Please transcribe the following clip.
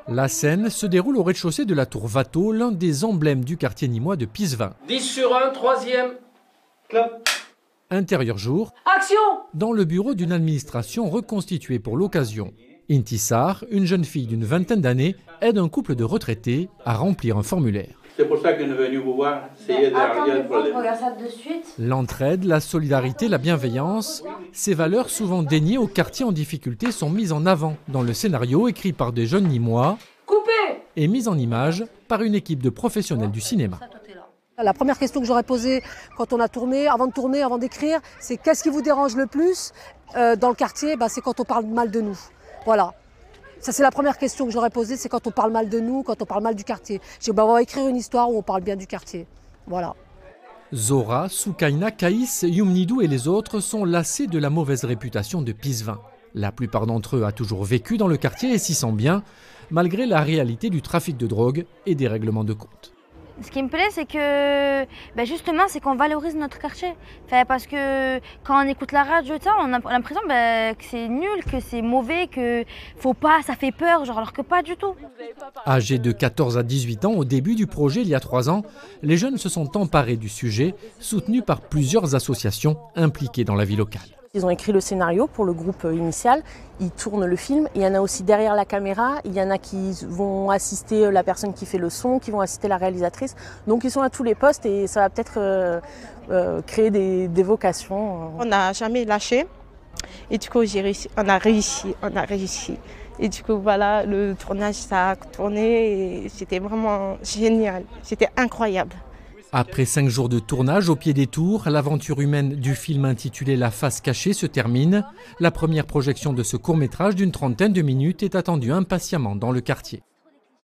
La scène se déroule au rez-de-chaussée de la tour Watteau, l'un des emblèmes du quartier nîmois de Pisevin. 10 sur 1, troisième. Clap. Intérieur jour, Action! dans le bureau d'une administration reconstituée pour l'occasion. Intissar, une jeune fille d'une vingtaine d'années, aide un couple de retraités à remplir un formulaire. C'est pour ça qu'on est venu vous voir. L'entraide, la solidarité, la bienveillance, ces valeurs souvent déniées aux quartiers en difficulté sont mises en avant dans le scénario écrit par des jeunes nîmois et mises en image par une équipe de professionnels du cinéma. La première question que j'aurais posée quand on a tourné, avant d'écrire, c'est qu'est-ce qui vous dérange le plus dans le quartier? C'est quand on parle mal de nous. Voilà. Ça, c'est la première question que j'aurais posée, c'est quand on parle mal de nous, quand on parle mal du quartier. J'ai dit, on va écrire une histoire où on parle bien du quartier. Voilà. Zora, Soukaina, Caïs, Youmnidou et les autres sont lassés de la mauvaise réputation de Pisevin. La plupart d'entre eux a toujours vécu dans le quartier et s'y sent bien, malgré la réalité du trafic de drogue et des règlements de compte. Ce qui me plaît, c'est que justement, c'est qu'on valorise notre quartier. Parce que quand on écoute la radio, on a l'impression que c'est nul, que c'est mauvais, que faut pas, ça fait peur, alors que pas du tout. Âgés de 14 à 18 ans, au début du projet, il y a 3 ans, les jeunes se sont emparés du sujet, soutenus par plusieurs associations impliquées dans la vie locale. Ils ont écrit le scénario pour le groupe initial, ils tournent le film, il y en a aussi derrière la caméra, il y en a qui vont assister la personne qui fait le son, qui vont assister la réalisatrice. Donc ils sont à tous les postes et ça va peut-être créer des vocations. On n'a jamais lâché et du coup on a réussi. Et du coup voilà, le tournage ça a tourné et c'était vraiment génial, c'était incroyable. Après 5 jours de tournage au pied des tours, l'aventure humaine du film intitulé La face cachée se termine. La première projection de ce court-métrage d'une 30aine de minutes est attendue impatiemment dans le quartier.